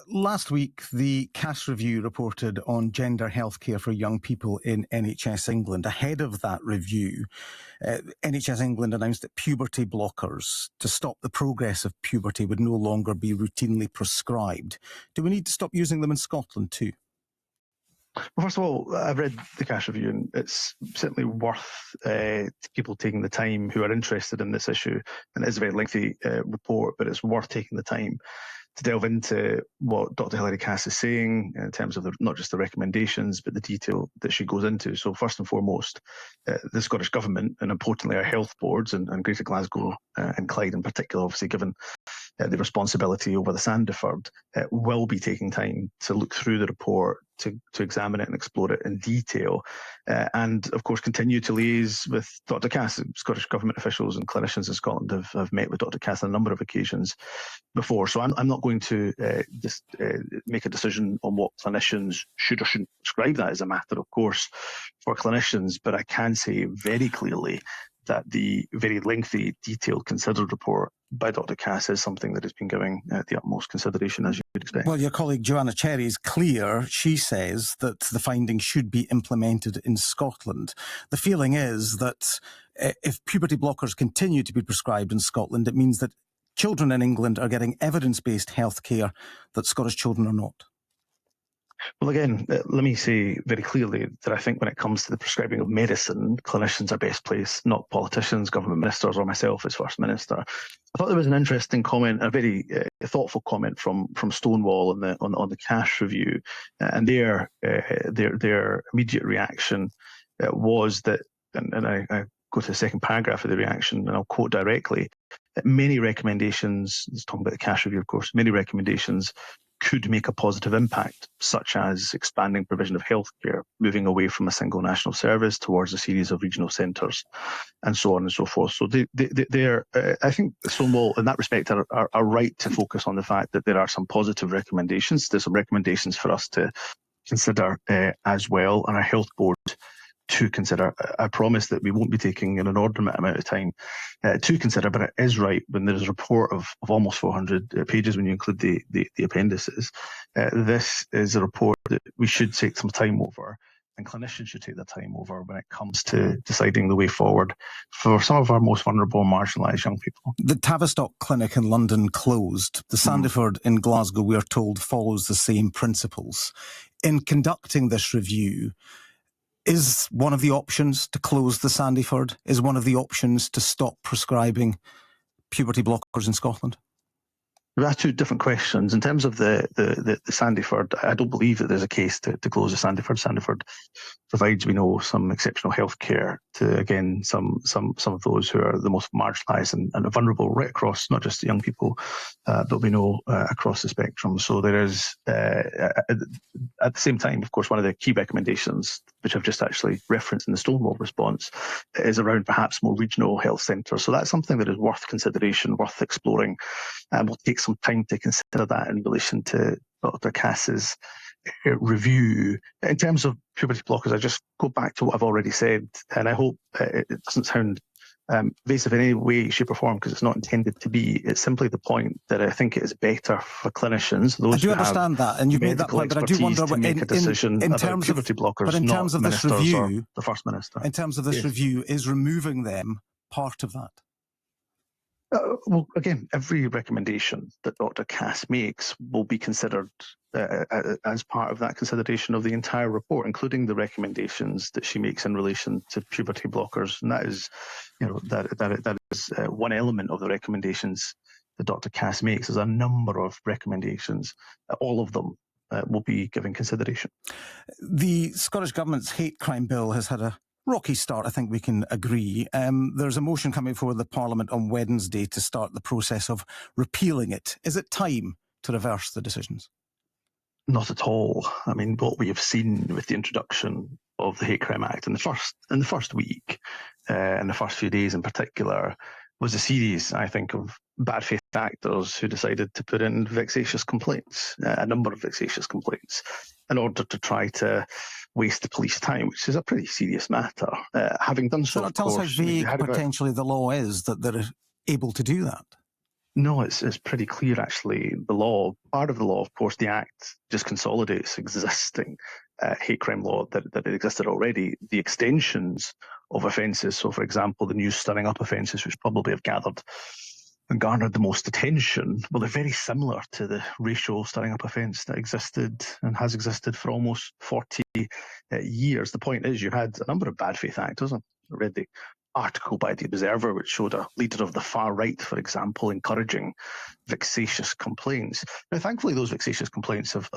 Last week, the Cass Review reported on gender healthcare for young people in NHS England. Ahead of that review, NHS England announced that puberty blockers to stop the progress of puberty would no longer be routinely prescribed. Do we need to stop using them in Scotland too? Well, first of all, I've read the Cass Review, and it's certainly worth people taking the time who are interested in this issue. And it is a very lengthy report, but it's worth taking the time to delve into what Dr. Hilary Cass is saying in terms of not just the recommendations, but the detail that she goes into. So first and foremost, the Scottish Government, and importantly our health boards, and Greater Glasgow and Clyde in particular, obviously given the responsibility over the Sandiford, will be taking time to look through the report, to examine it and explore it in detail, and of course continue to liaise with Dr. Cass. Scottish Government officials and clinicians in Scotland have met with Dr. Cass on a number of occasions before. So I'm not going to just make a decision on what clinicians should or shouldn't prescribe. That is a matter, of course, for clinicians, but I can say very clearly that the very lengthy, detailed, considered report by Dr. Cass is something that has been given the utmost consideration, as you would expect. Well, your colleague Joanna Cherry is clear. She says that the findings should be implemented in Scotland. The feeling is that if puberty blockers continue to be prescribed in Scotland, it means that children in England are getting evidence-based health care that Scottish children are not. Well, again, let me say very clearly that I think when it comes to the prescribing of medicine, clinicians are best placed, not politicians, government ministers, or myself as First Minister. I thought there was an interesting comment, a very thoughtful comment from Stonewall on the Cass Review, and their immediate reaction was that, and I go to the second paragraph of the reaction, and I'll quote directly, that many recommendations, it's talking about the Cass Review, of course, many recommendations could make a positive impact, such as expanding provision of healthcare, moving away from a single national service towards a series of regional centres, and so on and so forth. So they're, I think Stonewall, in that respect, are right to focus on the fact that there are some positive recommendations. There's some recommendations for us to consider as well, and our health board to consider. I promise that we won't be taking an inordinate amount of time to consider, but it is right when there's a report of almost 400 pages when you include the appendices. This is a report that we should take some time over, and clinicians should take the time over when it comes to deciding the way forward for some of our most vulnerable and marginalised young people. The Tavistock Clinic in London closed. The Sandiford in Glasgow, we are told, follows the same principles. In conducting this review, is one of the options to close the Sandiford? Is one of the options to stop prescribing puberty blockers in Scotland? There are two different questions. In terms of the Sandiford, I don't believe that there's a case to close the Sandiford. Sandiford provides, we know, some exceptional health care to, again, some of those who are the most marginalised and vulnerable right across, not just the young people, but we know across the spectrum. So there is, at the same time, of course, one of the key recommendations, which I've just actually referenced in the Stonewall response, is around perhaps more regional health centres. So that's something that is worth consideration, worth exploring, and we'll take some time to consider that in relation to Dr. Cass's review. In terms of puberty blockers, I just go back to what I've already said, and I hope it doesn't sound evasive in any way, shape or form, because it's not intended to be. It's simply the point that I think it is better for clinicians. Those I do understand that, and you've made that point, but I do wonder to make a decision in about terms puberty of blockers, but in terms of this review, or the First Minister. In terms of this review, is removing them part of that? Well, again, every recommendation that Dr. Cass makes will be considered as part of that consideration of the entire report, including the recommendations that she makes in relation to puberty blockers. And that is, that is one element of the recommendations that Dr. Cass makes. There's a number of recommendations, all of them will be given consideration. The Scottish Government's hate crime bill has had a rocky start, I think we can agree. There's a motion coming before the Parliament on Wednesday to start the process of repealing it. Is it time to reverse the decisions? Not at all. I mean, what we have seen with the introduction of the Hate Crime Act in the first week, and the first few days in particular, was a series, I think, of bad faith actors who decided to put in vexatious complaints, a number of vexatious complaints, in order to try to waste the police time, which is a pretty serious matter. Having done so, Tell us how vague potentially the law is that they're able to do that. No, it's pretty clear, actually. The law, part of the law, of course, the Act just consolidates existing hate crime law that existed already. The extensions of offences, so for example, the new stirring up offences, which probably have gathered and garnered the most attention, well, they're very similar to the racial stirring up offence that existed and has existed for almost 40 years. The point is, you had a number of bad faith actors. I read the article by The Observer, which showed a leader of the far right, for example, encouraging vexatious complaints. Now, thankfully, those vexatious complaints have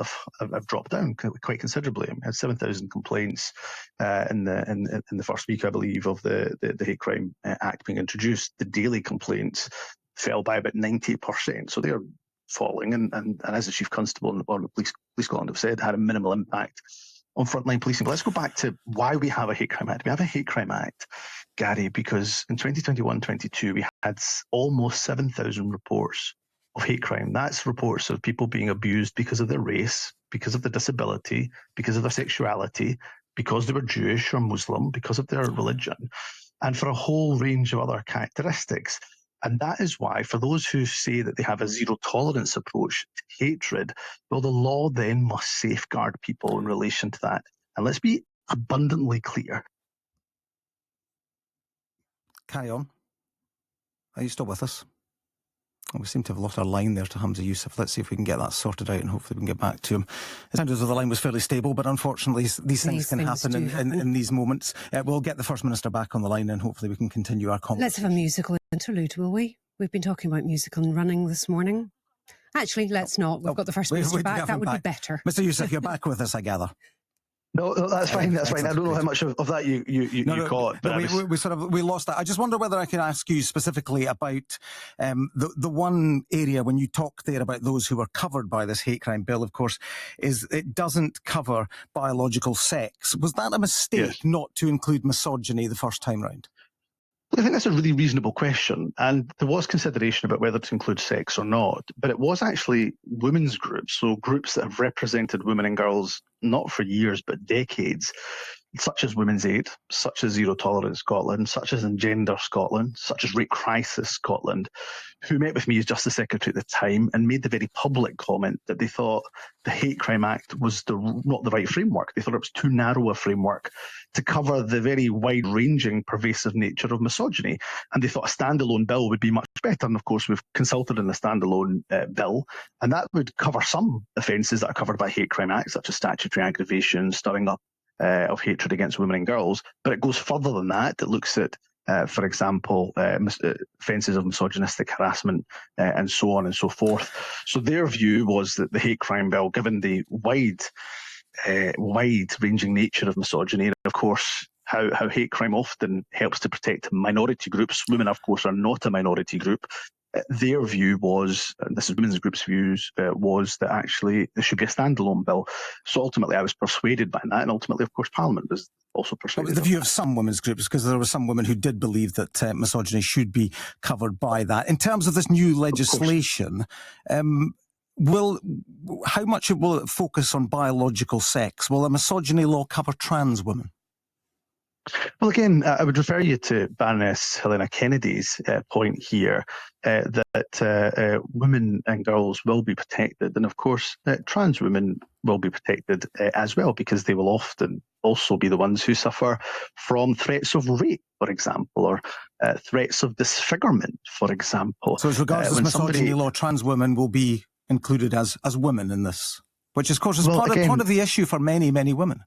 dropped down quite considerably. We had 7,000 complaints in the first week, I believe, of the Hate Crime Act being introduced. The daily complaints fell by about 90%. So they're falling, and as the Chief Constable or the Police Scotland have said, had a minimal impact on frontline policing. But let's go back to why we have a Hate Crime Act. We have a Hate Crime Act, Gary, because in 2021-22, we had almost 7,000 reports of hate crime. That's reports of people being abused because of their race, because of their disability, because of their sexuality, because they were Jewish or Muslim, because of their religion, and for a whole range of other characteristics. And that is why, for those who say that they have a zero tolerance approach to hatred, well, the law then must safeguard people in relation to that. And let's be abundantly clear. Carry on. Are you still with us? We seem to have lost our line there to Humza Yousaf. Let's see if we can get that sorted out and hopefully we can get back to him. It sounded as though the line was fairly stable, but unfortunately these things can happen in these moments. We'll get the First Minister back on the line and hopefully we can continue our conversation. Let's have a musical interlude, will we? We've been talking about musical and running this morning. Actually, let's not. We've got the First Minister back. That would be better. Mr Yousaf, you're back with us, I gather. No, that's fine. That's fine. I don't know how much of that you caught. But we lost that. I just wonder whether I can ask you specifically about the one area when you talk there about those who are covered by this hate crime bill. Of course, is it doesn't cover biological sex. Was that a mistake not to include misogyny the first time round? I think that's a really reasonable question, and there was consideration about whether to include sex or not, but it was actually women's groups, so groups that have represented women and girls not for years but decades, such as Women's Aid, such as Zero Tolerance Scotland, such as Engender Scotland, such as Rape Crisis Scotland, who met with me as Justice Secretary at the time and made the very public comment that they thought the Hate Crime Act was not the right framework. They thought it was too narrow a framework to cover the very wide-ranging, pervasive nature of misogyny. And they thought a standalone bill would be much better. And of course, we've consulted on the standalone bill, and that would cover some offences that are covered by Hate Crime Act, such as statutory aggravation, stirring up of hatred against women and girls. But it goes further than that. It looks at, for example, offences of misogynistic harassment and so on and so forth. So their view was that the hate crime bill, given the wide-ranging nature of misogyny, and of course how hate crime often helps to protect minority groups. Women, of course, are not a minority group. Their view was, and this is women's group's views, was that actually there should be a standalone bill. So ultimately I was persuaded by that, and ultimately, of course, Parliament was also persuaded. It was the view of some women's groups, because there were some women who did believe that misogyny should be covered by that. In terms of this new legislation, how much will it focus on biological sex? Will a misogyny law cover trans women? Well, again, I would refer you to Baroness Helena Kennedy's point here that women and girls will be protected. And of course, trans women will be protected as well, because they will often also be the ones who suffer from threats of rape, for example, or threats of disfigurement, for example. So as regards this misogyny law, trans women will be included as women in this, which of course is part of the issue for many, many women.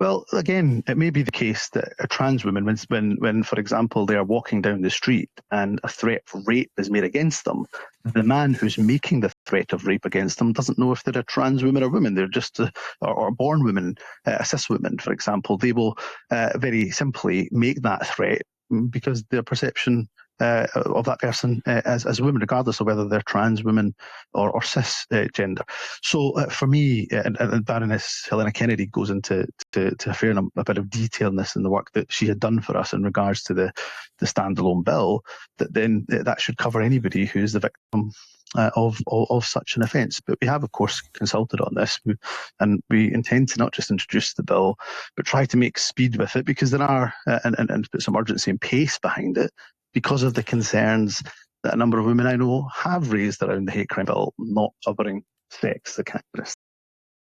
Well, again, it may be the case that a trans woman, when, for example, they are walking down the street and a threat of rape is made against them, the man who's making the threat of rape against them doesn't know if they're a trans woman or woman. They're just or born women, a cis woman, for example. They will very simply make that threat because their perception of that person as a woman, regardless of whether they're trans women or cis gender. So for me, and Baroness Helena Kennedy goes into a fair a bit of detail in this in the work that she had done for us in regards to the standalone bill, that then that should cover anybody who is the victim of such an offence. But we have, of course, consulted on this, and we intend to not just introduce the bill, but try to make speed with it, because there are, and put some urgency and pace behind it, because of the concerns that a number of women I know have raised around the hate crime bill not covering sex, the category.